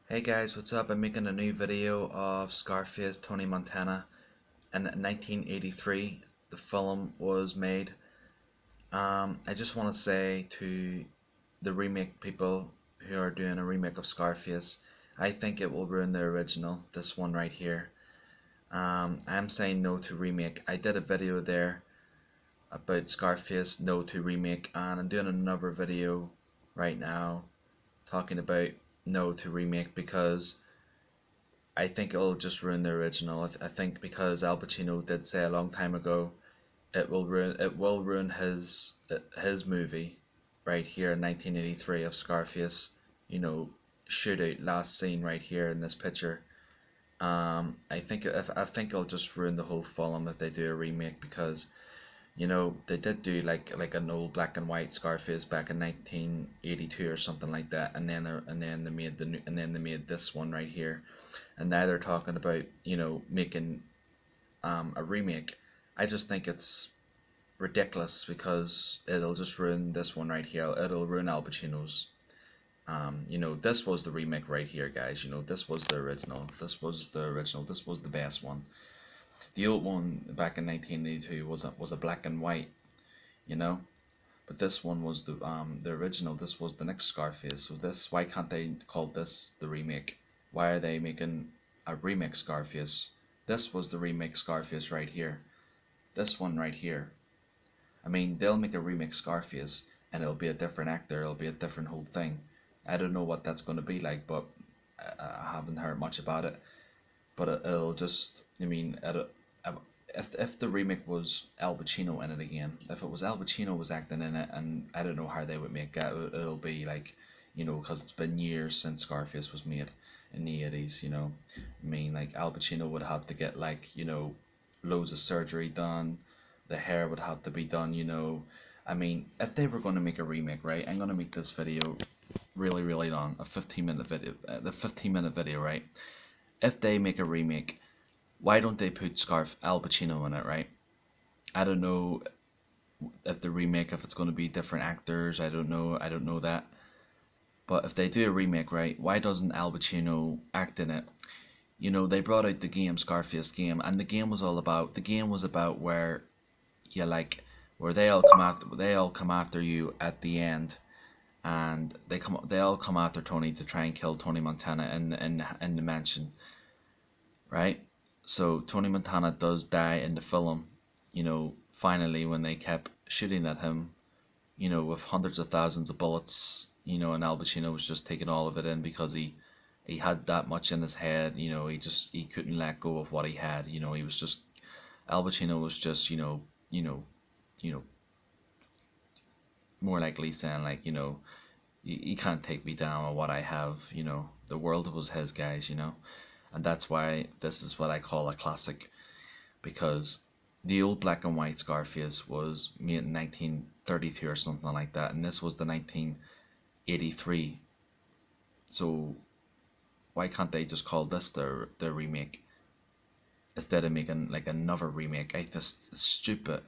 Hey guys, what's up? I'm making a new video of Scarface, Tony Montana. In 1983, the film was made. I just want to say to the remake people who are doing a remake of Scarface, I think it will ruin the original, this one right here. I'm saying no to remake. I did a video there about Scarface, no to remake, and I'm doing another video right now talking about no to remake because I think it'll just ruin the original. I think because Al Pacino did say a long time ago, it will ruin his movie, right here in 1983 of Scarface. You know, shootout last scene right here in this picture. I think it'll just ruin the whole film if they do a remake because they did do like an old black and white Scarface back in 1982 or something like that, and then they made this one right here, and now they're talking about making a remake. I just think it's ridiculous because it'll just ruin this one right here. It'll ruin Al Pacino's. This was the remake right here, guys. This was the original. This was the original. This was the best one. The old one back in 1982 was a black and white, you know. But this one was the original. This was the next Scarface. So why can't they call this the remake? Why are they making a remake Scarface? This was the remake Scarface right here. This one right here. I mean, they'll make a remake Scarface and it'll be a different actor. It'll be a different whole thing. I don't know what that's going to be like, but I haven't heard much about it. But it'll just, I mean, if the remake was Al Pacino in it again, if it was Al Pacino was acting in it, and I don't know how they would make it, it'll be like, because it's been years since Scarface was made in the 80s, I mean, like Al Pacino would have to get like, loads of surgery done, the hair would have to be done, I mean, if they were going to make a remake, right, I'm going to make this video really, really long, a 15-minute video, the 15-minute video, right? If they make a remake, why don't they put Al Pacino in it, right? I don't know if the remake, if it's going to be different actors, I don't know that. But if they do a remake, right, why doesn't Al Pacino act in it? They brought out the game, Scarface game, and the game was about where you like, where they all come after you at the end, and they all come after Tony to try and kill Tony Montana in the mansion, right? So Tony Montana does die in the film, finally when they kept shooting at him, with hundreds of thousands of bullets, and Al Pacino was just taking all of it in because he had that much in his head, he couldn't let go of what he had, he was just Al Pacino was just, you know, more likely saying like, you can't take me down with what I have, the world was his, guys, and that's why this is what I call a classic, because the old black and white Scarface was made in 1932 or something like that, and this was the 1983. So why can't they just call this their remake instead of making like another remake? I just stupid.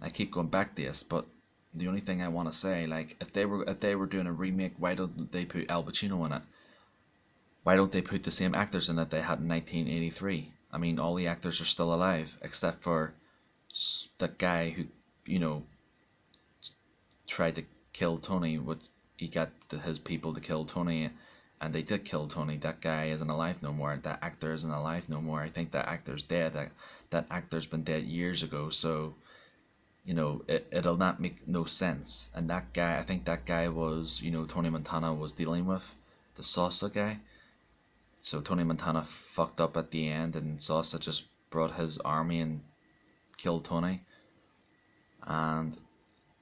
I keep going back to this, but the only thing I want to say, like, if they were doing a remake, why don't they put Al Pacino in it? Why don't they put the same actors in it they had in 1983? I mean, all the actors are still alive, except for the guy who, you know, tried to kill Tony. He got his people to kill Tony, and they did kill Tony. That guy isn't alive no more. That actor isn't alive no more. I think that actor's dead. That actor's been dead years ago. So, it'll not make no sense. And that guy, I think that guy was, Tony Montana was dealing with, the Salsa guy. So Tony Montana fucked up at the end, and Salsa just brought his army and killed Tony. And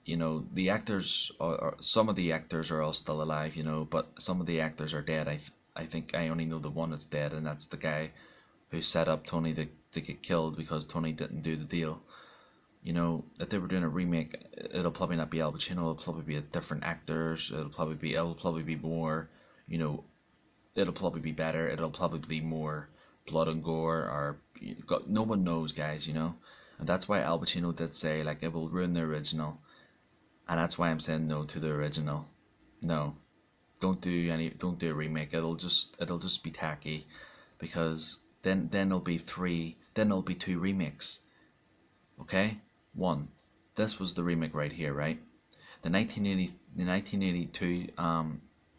the actors, or some of the actors are all still alive, but some of the actors are dead. I think I only know the one that's dead, and that's the guy who set up Tony to get killed because Tony didn't do the deal. If they were doing a remake, it'll probably not be Al Pacino. It'll probably be a different actors. It'll probably be more, you know, it'll probably be better. It'll probably be more blood and gore, or no one knows, guys. And that's why Al Pacino did say like it will ruin the original, and that's why I'm saying no to the original. No, don't do a remake. It'll just be tacky, because then there'll be two remakes. Okay, one. This was the remake right here, right? The 1982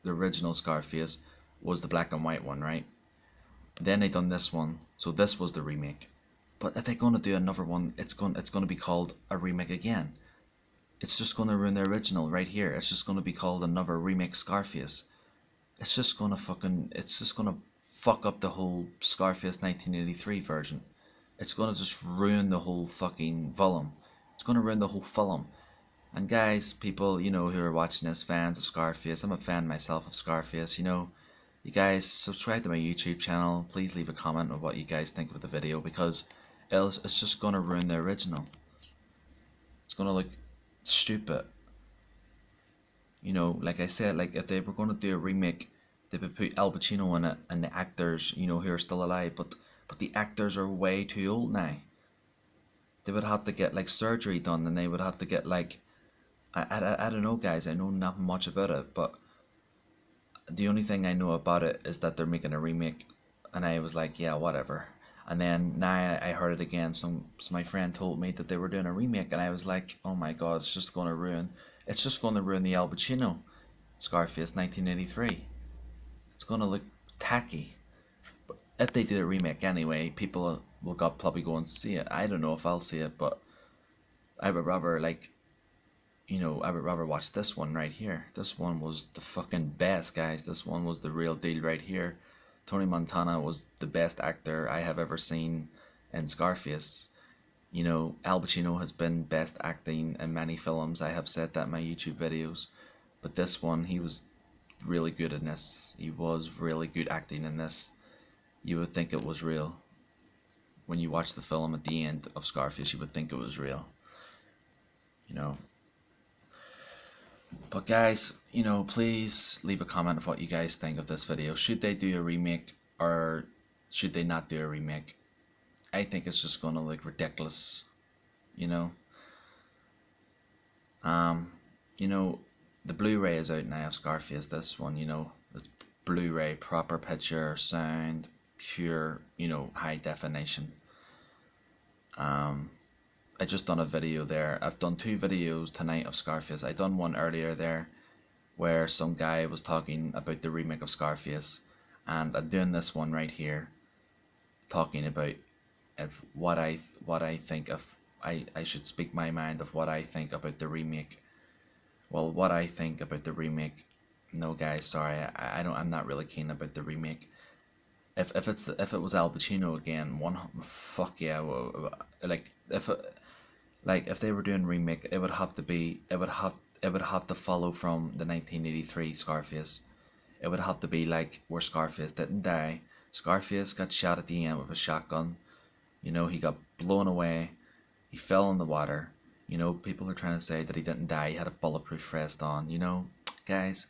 the original Scarface was the black and white one, right? Then they done this one, so this was the remake. But if they're gonna do another one, it's gonna be called a remake again. It's just gonna ruin the original right here. It's just gonna be called another remake Scarface. It's just gonna fuck up the whole Scarface 1983 version. It's gonna just ruin the whole fucking film. It's gonna ruin the whole film. And guys, people, who are watching this, fans of Scarface, I'm a fan myself of Scarface, you guys subscribe to my YouTube channel. Please leave a comment of what you guys think of the video, because it's just gonna ruin the original. It's gonna look stupid. Like I said, like if they were gonna do a remake, they would put Al Pacino in it and the actors, who are still alive, but the actors are way too old now. They would have to get like surgery done, and they would have to get like I don't know, guys. I know nothing much about it, but the only thing I know about it is that they're making a remake, and I was like, yeah, whatever. And then now I heard it again. So my friend told me that they were doing a remake, and I was like, oh my god, it's just gonna ruin the Al Pacino Scarface 1983. It's gonna look tacky. But if they do a remake anyway, people will probably go and see it. I don't know if I'll see it, but I would rather I would rather watch this one right here. This one was the fucking best, guys. This one was the real deal right here. Tony Montana was the best actor I have ever seen in Scarface. Al Pacino has been best acting in many films. I have said that in my YouTube videos. But this one, he was really good in this. He was really good acting in this. You would think it was real. When you watch the film at the end of Scarface, you would think it was real. You know. But guys, please leave a comment of what you guys think of this video. Should they do a remake, or should they not do a remake? I think it's just gonna look ridiculous, you know. Um, you know, the Blu-ray is out now of Scarface. This one, it's Blu-ray, proper picture, sound, pure, high definition. I just done a video there. I've done two videos tonight of Scarface. I done one earlier there where some guy was talking about the remake of Scarface, and I'm doing this one right here talking about if what I think of. I should speak my mind of what I think about the remake. Well, what I think about the remake. No, guys, sorry, I don't. I'm not really keen about the remake. If it was Al Pacino again, fuck yeah, like if they were doing remake, it would have to follow from the 1983 Scarface. It would have to be like where Scarface didn't die. Scarface got shot at the end with a shotgun. He got blown away. He fell in the water. People are trying to say that he didn't die. He had a bulletproof vest on. Guys,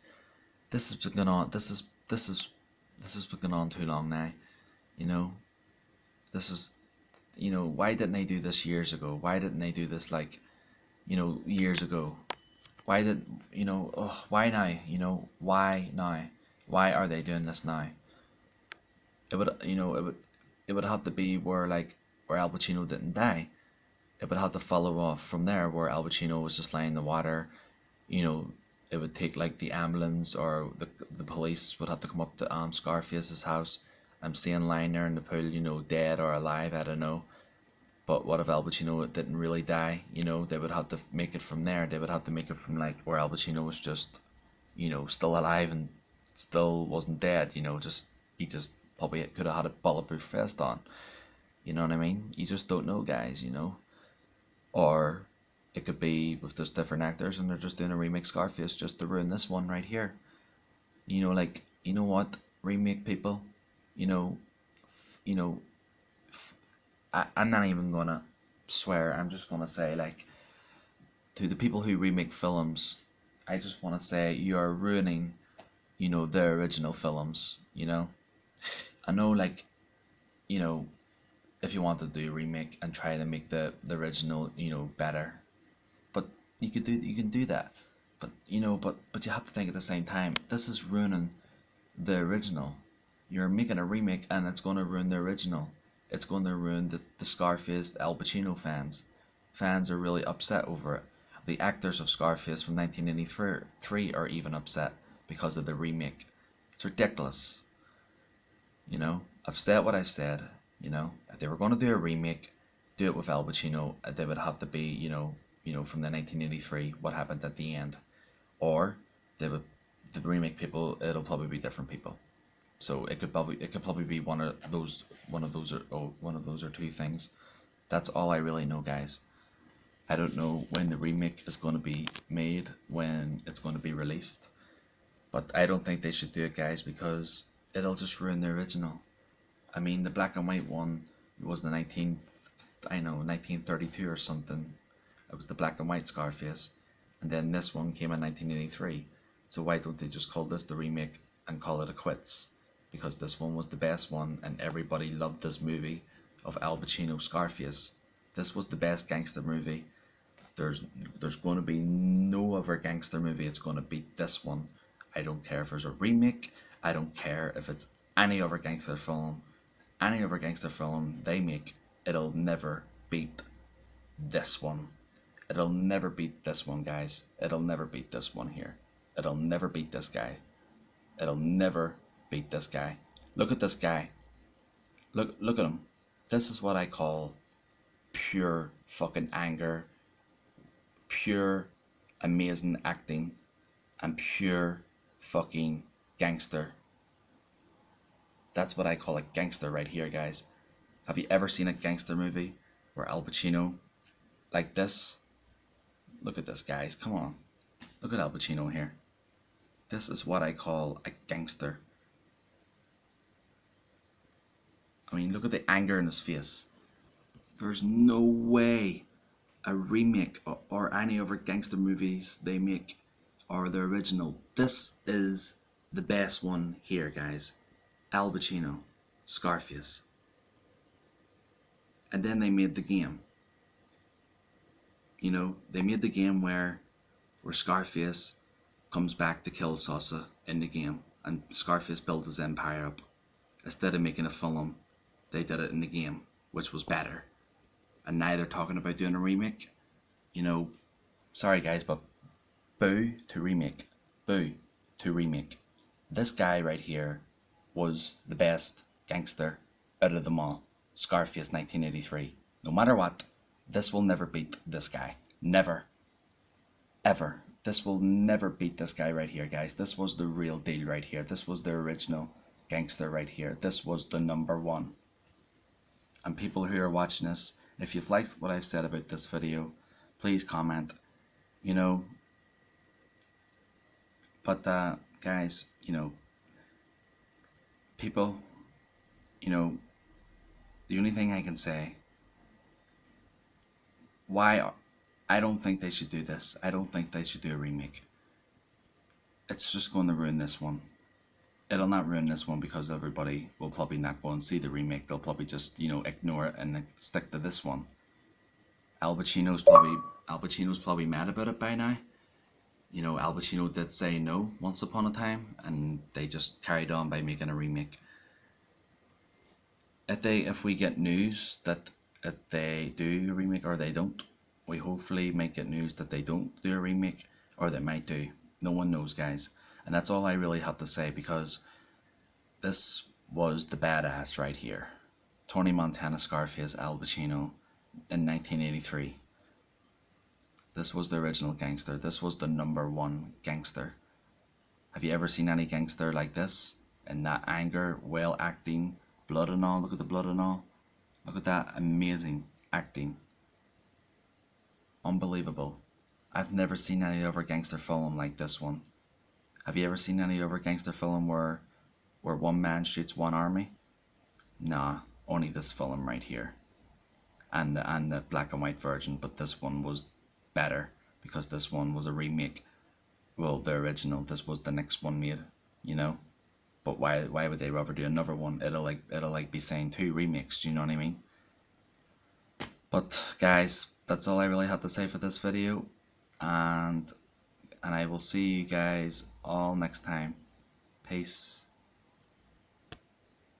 this has been going on. This has been going on too long now. This is. Why didn't they do this years ago? Why didn't they do this years ago? Why did why now? Why now? Why are they doing this now? It would have to be where Al Pacino didn't die. It would have to follow off from there where Al Pacino was just lying in the water. It would take like the ambulance or the police would have to come up to Scarface's house. I'm seeing lying there in the pool, dead or alive, I don't know. But what if Al Pacino didn't really die? They would have to make it from there. They would have to make it from like where Al Pacino was just, still alive and still wasn't dead. He just probably could have had a bulletproof vest on. You know what I mean? You just don't know, guys. Or it could be with just different actors and they're just doing a remake Scarface just to ruin this one right here. What? Remake people. You know, I'm not even gonna swear. I'm just gonna say, like, to the people who remake films, I just want to say you are ruining, the original films. I know, like, if you want to do a remake and try to make the original, better, but you can do that. But but you have to think at the same time, this is ruining the original. You're making a remake and it's going to ruin the original. It's going to ruin the Scarface Al Pacino fans. Fans are really upset over it. The actors of Scarface from 1983 are even upset because of the remake. It's ridiculous. I've said what I've said. If they were going to do a remake, do it with Al Pacino. They would have to be, from the 1983, what happened at the end, or they would the remake people. It'll probably be different people. So it could probably be one of those or two things. That's all I really know, guys. I don't know when the remake is going to be made, when it's going to be released, but I don't think they should do it, guys, because it'll just ruin the original. I mean, the black and white one was the 1932 or something. It was the black and white Scarface, and then this one came in 1983. So why don't they just call this the remake and call it a quits? Because this one was the best one, and everybody loved this movie of Al Pacino Scarface. This was the best gangster movie. There's going to be no other gangster movie it's going to beat this one. I don't care if there's a remake. I don't care if it's any other gangster film. Any other gangster film they make, it'll never beat this one. It'll never beat this one, guys. It'll never beat this one here. It'll never beat this guy. It'll never beat this guy. Look at this guy. Look at him. This is what I call pure fucking anger, pure amazing acting, and pure fucking gangster. That's what I call a gangster right here, guys. Have you ever seen a gangster movie where Al Pacino like this? Look at this, guys. Come on. Look at Al Pacino here. This is what I call a gangster. I mean, look at the anger in his face. There's no way a remake or any other gangster movies they make are the original. This is the best one here, guys. Al Pacino, Scarface. And then they made the game. They made the game where Scarface comes back to kill Sosa in the game, and Scarface builds his empire up. Instead of making a film, they did it in the game, which was better. And now they're talking about doing a remake. Sorry guys, but boo to remake. Boo to remake. This guy right here was the best gangster out of them all. Scarface 1983. No matter what, this will never beat this guy. Never. Ever. This will never beat this guy right here, guys. This was the real deal right here. This was the original gangster right here. This was the number one. And people who are watching this, if you've liked what I've said about this video, please comment. But guys, people, the only thing I can say, why I don't think they should do this. I don't think they should do a remake. It's just going to ruin this one. It'll not ruin this one because everybody will probably not go and see the remake. They'll probably just, ignore it and stick to this one. Al Pacino's probably mad about it by now. Al Pacino did say no once upon a time, and they just carried on by making a remake. If we get news that if they do a remake or they don't, we hopefully might get news that they don't do a remake, or they might do. No one knows, guys. And that's all I really have to say, because this was the badass right here. Tony Montana Scarface Al Pacino in 1983. This was the original gangster. This was the number one gangster. Have you ever seen any gangster like this? In that anger, well acting, blood and all. Look at the blood and all. Look at that amazing acting. Unbelievable. I've never seen any other gangster film like this one. Have you ever seen any other gangster film where one man shoots one army? Nah, only this film right here. And the black and white version, but this one was better because this one was a remake. Well, the original. This was the next one made, But why would they rather do another one? It'll be saying two remakes, you know what I mean? But guys, that's all I really have to say for this video, and and I will see you guys all next time. Peace.